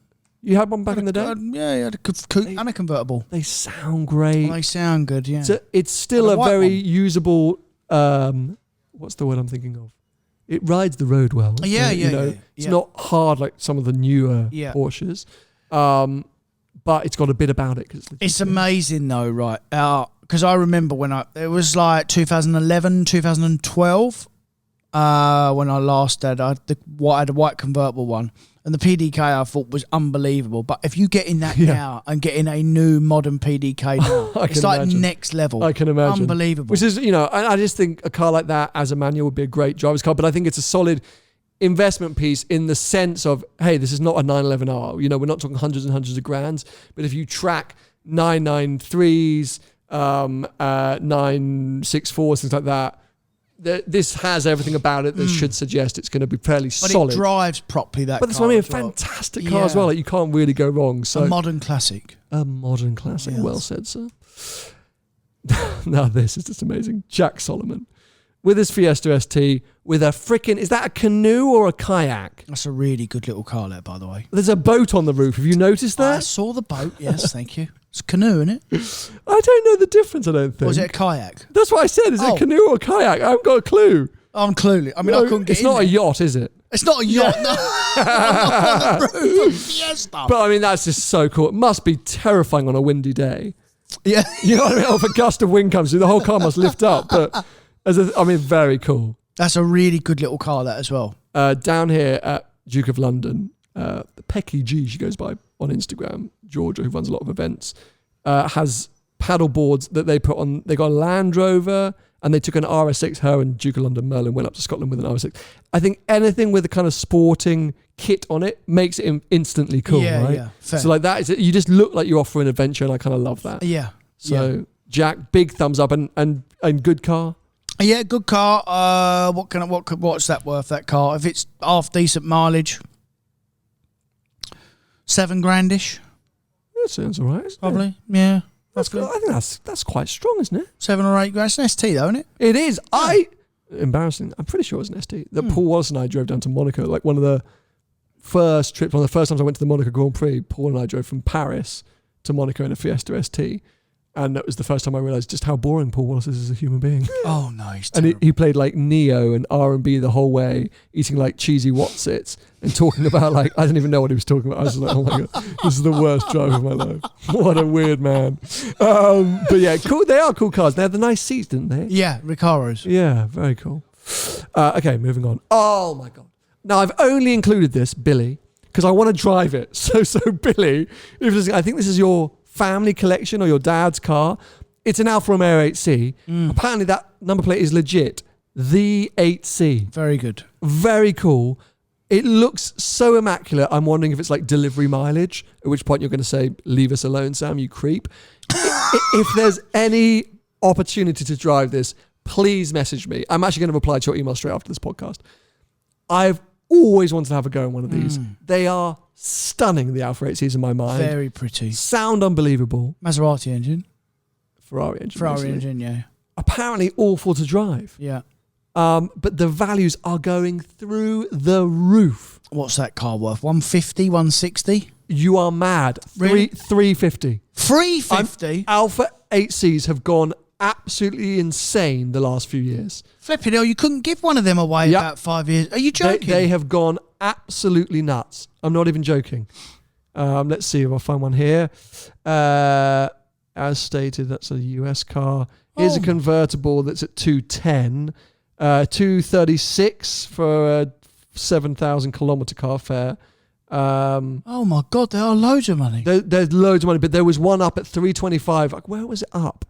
You had one back in the day? Yeah, you had a coupe and a convertible. They sound great. They sound good, yeah. It's still a very one. usable... what's the word I'm thinking of? It rides the road well. Yeah. It's not hard like some of the newer Porsches. but it's got a bit about it. It's amazing though, right? Because I remember when it was like 2011, 2012, when I last had, I had a white convertible one. And the PDK I thought was unbelievable. But if you get in that now and get in a new modern PDK now, it's like next level. I can imagine. Unbelievable. Which is, I just think a car like that as a manual would be a great driver's car. But I think it's a solid investment piece in the sense of, hey, this is not a 911R. We're not talking hundreds and hundreds of grands. But if you track 993s, 964s, things like that, this has everything about it that should suggest it's going to be fairly solid. But it drives properly, that car. But that's what I mean, a fantastic car as well. Like, you can't really go wrong. So a modern classic. A modern classic. Yes. Well said, sir. Now this is just amazing. Jack Solomon with his Fiesta ST with a frickin', is that a canoe or a kayak? That's a really good little car there, by the way. There's a boat on the roof. Have you noticed that? I saw the boat, yes, thank you. It's a canoe, isn't it? I don't know the difference, I don't think. Or is it a kayak? That's what I said. Is it a canoe or a kayak? I haven't got a clue. I'm clueless. I mean, I couldn't get It's not a yacht, is it? It's not a yacht, no. On the roof of Fiesta. But I mean, that's just so cool. It must be terrifying on a windy day. Yeah. You know what I mean? If a gust of wind comes through, the whole car must lift up. But very cool. That's a really good little car, that as well. Down here at Duke of London, Pecky G, she goes by on Instagram, Georgia, who runs a lot of events, has paddle boards that they put on. They got a Land Rover and they took an RS6. Her and Duke of London Merlin went up to Scotland with an RS6. I think anything with a kind of sporting kit on it makes it instantly cool, right? Yeah, fair. So like that is, you just look like you're off for an adventure, and I kind of love that. Yeah. So Jack, big thumbs up, and good car. Yeah, good car. What's that worth? That car, if it's half decent mileage, $7,000ish. That sounds all right. Probably, yeah. That's good. I think that's quite strong, isn't it? 7 or 8 grand. It's an ST though, isn't it? It is. Yeah. Embarrassing. I'm pretty sure it was an ST. That Paul Wallace and I drove down to Monaco, like one of the first times I went to the Monaco Grand Prix. Paul and I drove from Paris to Monaco in a Fiesta ST. And that was the first time I realised just how boring Paul Wallace is as a human being. Oh, no, he's terrible. And he played like Neo and R&B the whole way, eating like cheesy Wotsits and talking about like, I didn't even know what he was talking about. I was just like, oh my God, this is the worst drive of my life. What a weird man. But yeah, cool. They are cool cars. They had the nice seats, didn't they? Yeah, Recaros. Yeah, very cool. Okay, moving on. Oh my God. Now I've only included this, Billy, because I want to drive it. So Billy, I think this is your family collection or your dad's car. It's an Alfa Romeo 8C. Apparently that number plate is legit. The 8C. Very good. Very cool. It looks so immaculate. I'm wondering if it's like delivery mileage, at which point you're going to say, leave us alone, Sam, you creep. If there's any opportunity to drive this, please message me. I'm actually going to reply to your email straight after this podcast. I've always wanted to have a go in one of these. They are stunning, the Alfa 8Cs in my mind. Very pretty. Sound unbelievable. Maserati engine. Ferrari engine. Ferrari engine, yeah. Apparently awful to drive. Yeah. But the values are going through the roof. What's that car worth? 150, 160? You are mad. Really? 350. 350? Alfa 8Cs have gone absolutely insane the last few years. Flipping hell, you couldn't give one of them away about 5 years. Are you joking? They have gone absolutely nuts. I'm not even joking. Let's see if I find one here. As stated, that's a US car. Here's a convertible that's at 210. 236 for a 7,000 kilometre car fare. Oh my God, there are loads of money. There's loads of money, but there was one up at 325. Like, where was it up?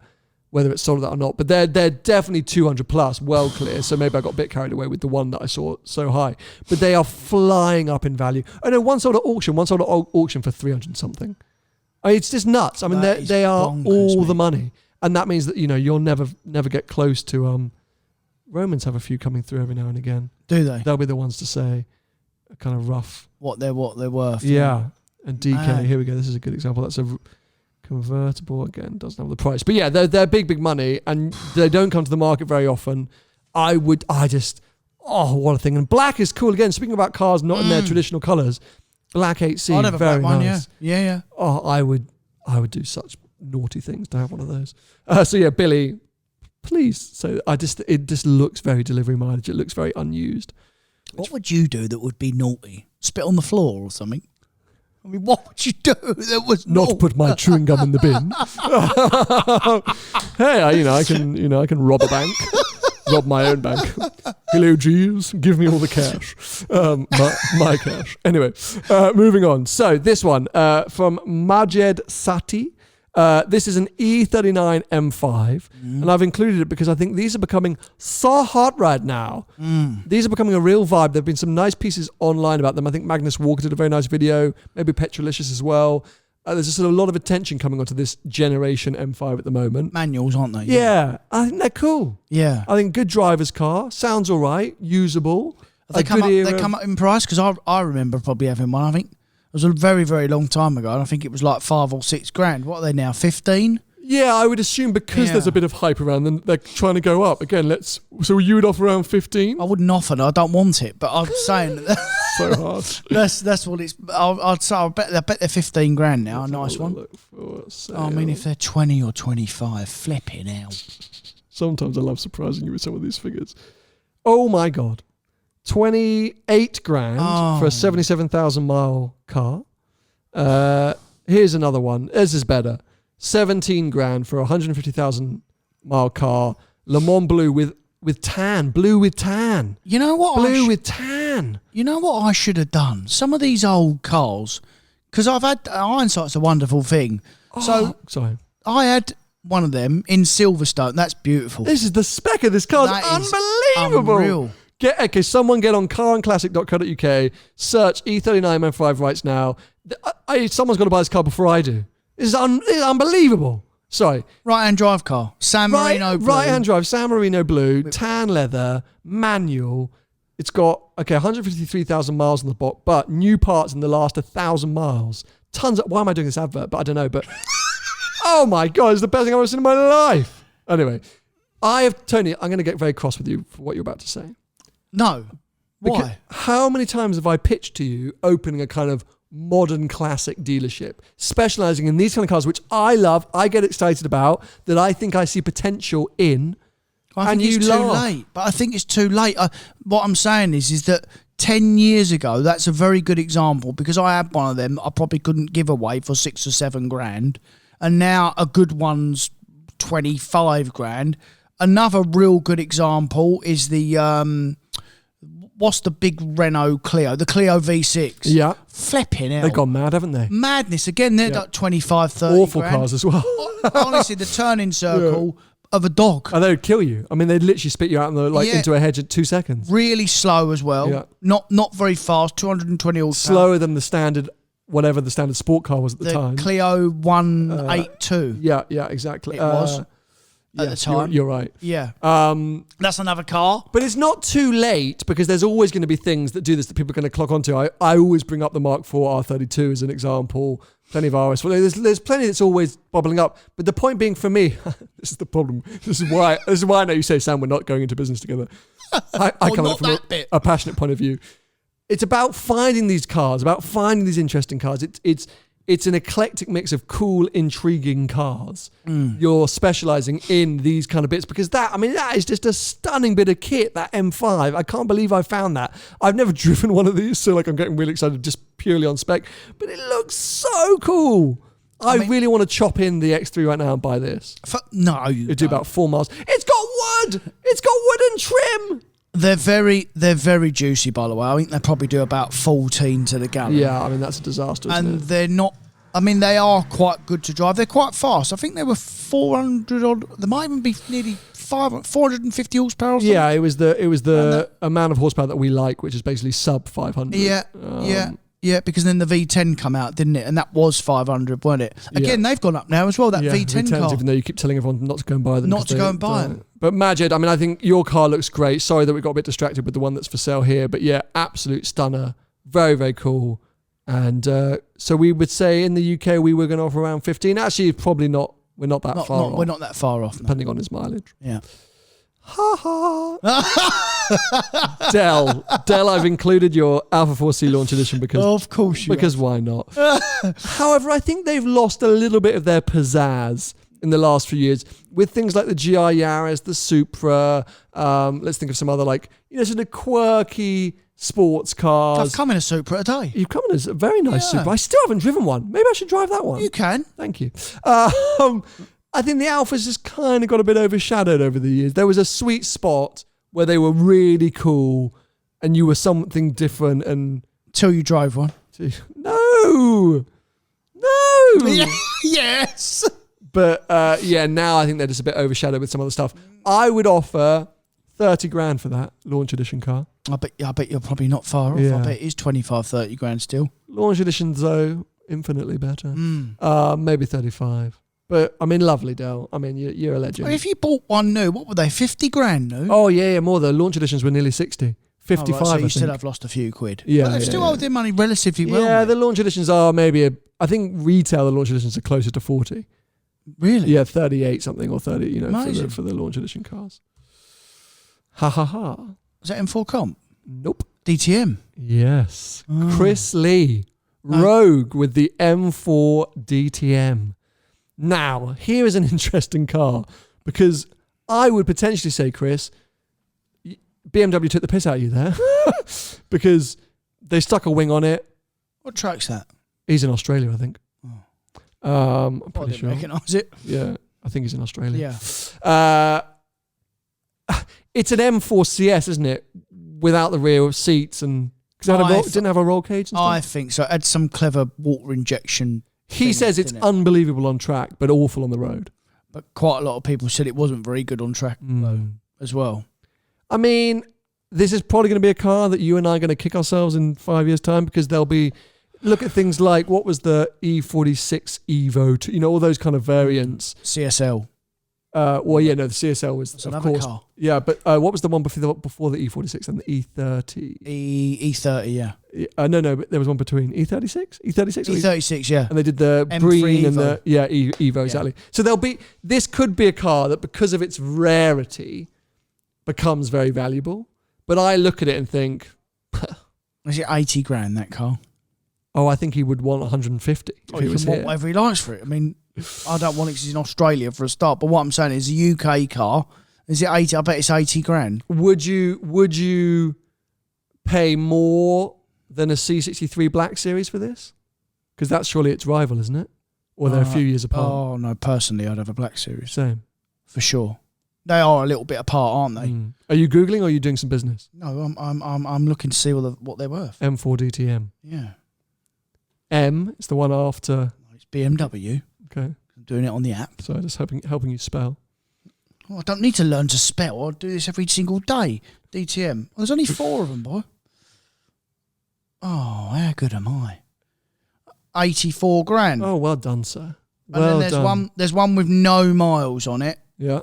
Whether it's sold that or not, but they're definitely 200 plus, well clear. So maybe I got a bit carried away with the one that I saw so high, but they are flying up in value. Oh no, one sold at auction for 300 something. I mean, it's just nuts. I mean, they are all the money, and that means that you'll never get close to. Romans have a few coming through every now and again. Do they? They'll be the ones to say, kind of rough. What they're worth. Yeah, and DK. Here we go. This is a good example. That's a convertible, again, doesn't have the price, but yeah, they're big money, and they don't come to the market very often. What a thing. And black is cool. Again, speaking about cars not in their traditional colours, black 8C, I'd have very a black one, nice. Yeah. Oh, I would do such naughty things to have one of those. So yeah, Billy, please. So it just looks very delivery mileage. It looks very unused. What would you do that would be naughty? Spit on the floor or something? I mean, what would you do? There was Not put my chewing gum in the bin. Hey, I can rob a bank. Rob my own bank. Hello, Jeeves. Give me all the cash. My cash. Anyway, moving on. So this one from Maserati. This is an E39 M5, and I've included it because I think these are becoming so hot right now. These are becoming a real vibe. There have been some nice pieces online about them. I think Magnus Walker did a very nice video, maybe Petrolicious as well. There's just a lot of attention coming onto this generation M5 at the moment. Manuals, aren't they? Yeah, I think they're cool. Yeah. I think good driver's car, sounds all right, usable. They come up in price? Because I remember probably having one, I think. It was a very, very long time ago, and I think it was like $5 or $6 grand. What are they now, 15? Yeah, I would assume because there's a bit of hype around them, they're trying to go up. Again, so you would offer around 15? I wouldn't offer, no, I don't want it, but I'm saying so hard. That's what it's. I'd say I bet they're 15 grand now. A nice one. I mean, if they're 20 or 25, flipping out. Sometimes I love surprising you with some of these figures. Oh my god, 28 grand for a 77,000 mile car. Here's another one. This is better. 17 grand for a 150,000 mile car. Le Mans blue with tan. Blue with tan. You know what? Blue with tan. You know what I should have done? Some of these old cars, because I've had hindsight's a wonderful thing. So sorry, I had one of them in Silverstone. That's beautiful. This is the spec of this car. It's unbelievable. Unreal. Someone get on carandclassic.co.uk, search E39 M5 right now. Someone's got to buy this car before I do. This is unbelievable. Sorry. Right-hand drive car. San Marino blue. Right-hand drive, San Marino blue, tan leather, manual. It's got, 153,000 miles on the box, but new parts in the last 1,000 miles. Tons of, why am I doing this advert? But I don't know, but oh my God, it's the best thing I've ever seen in my life. Anyway, Tony, I'm going to get very cross with you for what you're about to say. No. Why? Because how many times have I pitched to you opening a kind of modern classic dealership, specializing in these kind of cars, which I love, I get excited about, that I think I see potential in. I think it's too late. But I think it's too late. What I'm saying is that 10 years ago, that's a very good example, because I had one of them I probably couldn't give away for 6 or 7 grand. And now a good one's 25 grand. Another real good example is the, what's the big Renault Clio? The Clio V6. Yeah. Flipping out. They've gone mad, haven't they? Madness. Again, they're like 25, 30 Awful grand. cars as well. Honestly, the turning circle of a dog. And they would kill you. I mean, they'd literally spit you out into a hedge at 2 seconds. Really slow as well. Yeah. Not very fast, 220 horsepower. Slower than the standard, whatever the standard sport car was at the time. Clio 182. Yeah, exactly. It was. At the time. You're right. Yeah. That's another car. But it's not too late, because there's always going to be things that do this that people are going to clock onto. I always bring up the Mark IV R32 as an example. Plenty of RS. There's plenty that's always bubbling up. But the point being for me, this is the problem. This is why I know you say, Sam, we're not going into business together. I come at it from a passionate point of view. It's about finding these cars, about finding these interesting cars. It's an eclectic mix of cool, intriguing cars. You're specializing in these kind of bits, because that is just a stunning bit of kit, that M5. I can't believe I found that. I've never driven one of these, so I'm getting really excited just purely on spec, but it looks so cool. I really want to chop in the X3 right now and buy this. No, it'd do about 4 miles. It's got wood. It's got wooden trim. They're very juicy, by the way. I think they probably do about 14 to the gallon. Yeah, that's a disaster, isn't it? They're not. They are quite good to drive. They're quite fast. I think they were 400 odd. They might even be nearly 450 horsepower. Or something. Yeah, it was the amount of horsepower that we like, which is basically sub 500. Yeah, because then the V10 come out, didn't it? And that was 500, wasn't it? Again, they've gone up now as well, that V10 car. Even though you keep telling everyone not to go and buy them. Not to go and buy them. But Majid, I think your car looks great. Sorry that we got a bit distracted with the one that's for sale here. But yeah, absolute stunner. Very, very cool. And so we would say in the UK we were going to offer around 15. Actually, probably not. We're not that far off. We're not that far off. Depending on his mileage. Yeah. Ha ha. Dell, I've included your Alfa 4C launch edition because of course why not? However, I think they've lost a little bit of their pizzazz in the last few years with things like the GR Yaris, the Supra. Let's think of some other sort of quirky sports cars. I've come in a Supra today. You've come in a very nice Supra. I still haven't driven one. Maybe I should drive that one. You can. Thank you. I think the Alphas just kind of got a bit overshadowed over the years. There was a sweet spot where they were really cool and you were something different and... Till you drove one. No! Yes! But now I think they're just a bit overshadowed with some other stuff. I would offer 30 grand for that launch edition car. I bet you're probably not far off. Yeah. I bet it is 25, 30 grand still. Launch editions, though, infinitely better. Maybe 35. But I mean, lovely, Del. I mean, you're a legend. If you bought one new, what were they? 50 grand new? Oh, yeah, more. The launch editions were nearly 60. 55, so I you think. still have lost a few quid. Yeah, but they've still owed their money relatively well. Yeah, mate. the launch editions are maybe I think retail, the launch editions are closer to 40. Really? Yeah, 38 something or 30, Amazing. for the launch edition cars. Ha ha ha. Was that M4 Comp? Nope. DTM? Yes. Chris Lee, Rogue with the M4 DTM. Now, here is an interesting car because I would potentially say, Chris, BMW took the piss out of you there because they stuck a wing on it. What track's that? He's in Australia, I think. I'm I pretty didn't sure. recognise it. Yeah, I think he's in Australia. Yeah. It's an M4 CS, isn't it? Without the rear seats and because it didn't have a roll cage. And stuff. I think so. It had some clever water injection. He says it's unbelievable on track, but awful on the road. But quite a lot of people said it wasn't very good on track though, as well. I mean, this is probably going to be a car that you and I are going to kick ourselves in 5 years' time because there'll be. Look at things like what was the E46 Evo, all those kind of variants. CSL. The CSL was That's of another course. car. Yeah, but what was the one before the E46 and the E30? E30, yeah. No, but there was one between E36, E36, E36, yeah. and they did the M3 Breen and Evo. Evo exactly. So this could be a car that because of its rarity becomes very valuable. But I look at it and think, is it 80 grand that car? oh, I think he would want 150 if he He was can want here. whatever he likes for it. I mean, I don't want it because he's in Australia for a start. But what I'm saying is a UK car. Is it 80? I bet it's 80 grand. Would you pay more than a C63 Black Series for this? Because that's surely its rival, isn't it? Or they're a few years apart. Oh no, personally, I'd have a Black Series Same. for sure. They are a little bit apart, aren't they? Are you Googling or are you doing some business? No, I'm looking to see what they're worth. M4 DTM. Yeah, M is the one after. it's BMW. Okay. I'm doing it on the app. So just helping you spell. Oh, I don't need to learn to spell. I do this every single day. DTM. Well, there's only 4 of them, boy. Oh, how good am I? 84 grand. Oh, well done, sir. And then there's one with no miles on it. Yeah.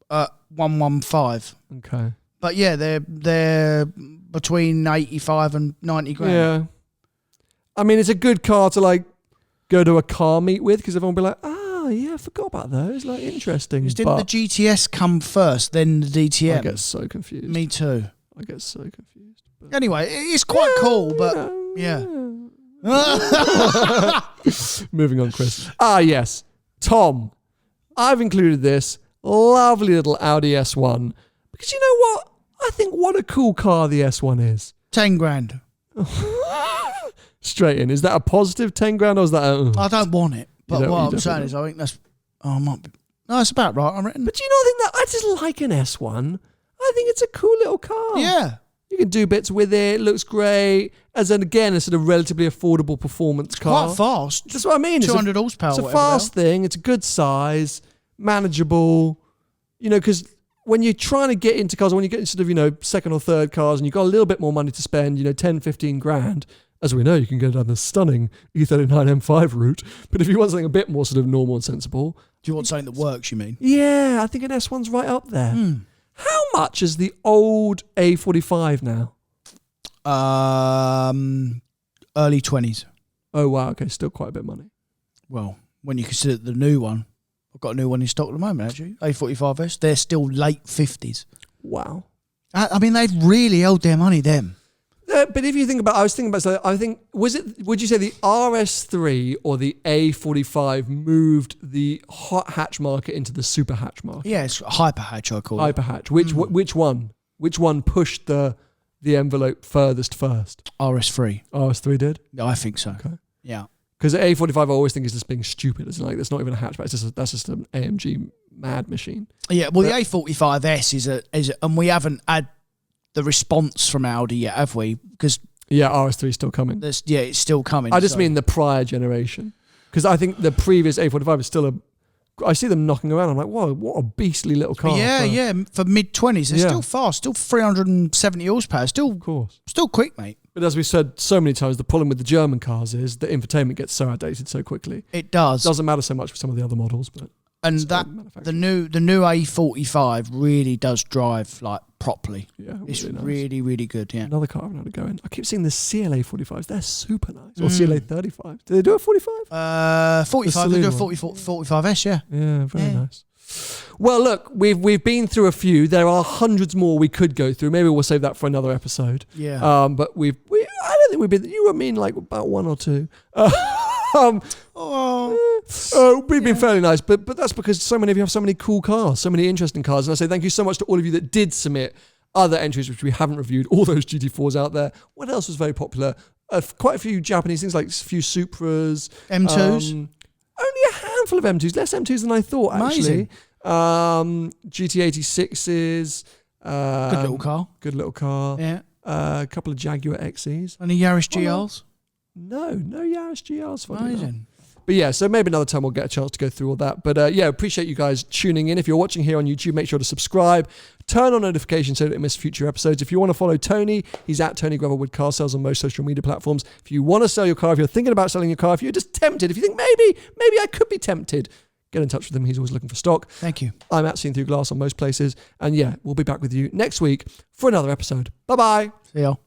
115. Okay. But yeah, they're between 85 and 90 grand. Yeah. I mean, it's a good car to go to a car meet with because everyone will be like, oh, yeah, I forgot about those. Interesting. Didn't the GTS come first, then the DTM? I get so confused. Me too. I get so confused. But Anyway, it's quite cool, but yeah. Moving on, Chris. Yes. Tom, I've included this lovely little Audi S1 because you know what? I think what a cool car the S1 is. 10 grand. Straight in. Is that a positive 10 grand or is that I don't want it. But don't- what you I'm don't saying want is I think that's... Oh, might be... No, it's about right, I reckon. But do you not think that I just like an S1? I think it's a cool little car. Yeah. You can do bits with it. It looks great. As a sort of relatively affordable performance car. Quite fast. That's what I mean. 200 horsepower. It's a whatever fast thing. It's a good size, manageable. Because when you're trying to get into cars, when you get into sort of, second or third cars and you've got a little bit more money to spend, 10, 15 grand, as we know, you can go down the stunning E39 M5 route. But if you want something a bit more sort of normal and sensible. Do you want something that works, you mean? Yeah, I think an S1's right up there. How much is the old A45 now? Early 20s. Oh, wow. Okay, still quite a bit of money. Well, when you consider the new one, I've got a new one in stock at the moment, actually. A45S. They're still late 50s. Wow. I mean, they've really owed their money, them. But if you think about, would you say the RS3 or the A45 moved the hot hatch market into the super hatch market? Yeah, it's hyper hatch, I call it. Hyper hatch. Which one? Which one pushed the the envelope furthest first? RS3. RS3 did? I think so. Okay. Yeah. Because the A45 I always think is just being stupid. It's like, it's not even a hatchback. That's just an AMG mad machine. Yeah, well, the A45 S is and we haven't had the response from Audi yet, have we? Because yeah, RS3 is still coming. it's still coming. I just mean the prior generation. Because I think the previous A45 is still I see them knocking around. I'm like, whoa, what a beastly little car. Yeah, for mid-20s. They're still fast, still 370 horsepower, still, of course, still quick, mate. But as we said so many times, the problem with the German cars is the infotainment gets so outdated so quickly. It does. Doesn't matter so much for some of the other models, but and that the new A45 really does drive like properly. Yeah, it's really nice. really, really good. Yeah. Another car I want to go in. I keep seeing the CLA 45s. They're super nice. Or CLA 35. Do they do a 45? 45. They do a 45S. Yeah. Yeah, very nice. Well, look, we've been through a few. There are hundreds more we could go through. Maybe we'll save that for another episode. Yeah. But I don't think we've been. You and me in like about one or two. We've been fairly nice, but that's because so many of you have so many cool cars, so many interesting cars. And I say thank you so much to all of you that did submit other entries which we haven't reviewed. All those GT4s out there. What else was very popular? Quite a few Japanese things, like a few Supras, M2s. Only a handful of M2s, less M2s than I thought, actually. GT86s. Good little car. Yeah. A couple of Jaguar XEs. Any Yaris GLs? No Yaris GLs. Amazing. But yeah, so maybe another time we'll get a chance to go through all that. But yeah, appreciate you guys tuning in. If you're watching here on YouTube, make sure to subscribe. Turn on notifications so that you don't miss future episodes. If you want to follow Tony, he's at Tony Gravelwood Car Sales on most social media platforms. If you want to sell your car, if you're thinking about selling your car, if you're just tempted, if you think maybe I could be tempted, get in touch with him. He's always looking for stock. Thank you. I'm at Seen Through Glass on most places. And yeah, we'll be back with you next week for another episode. Bye-bye. See y'all.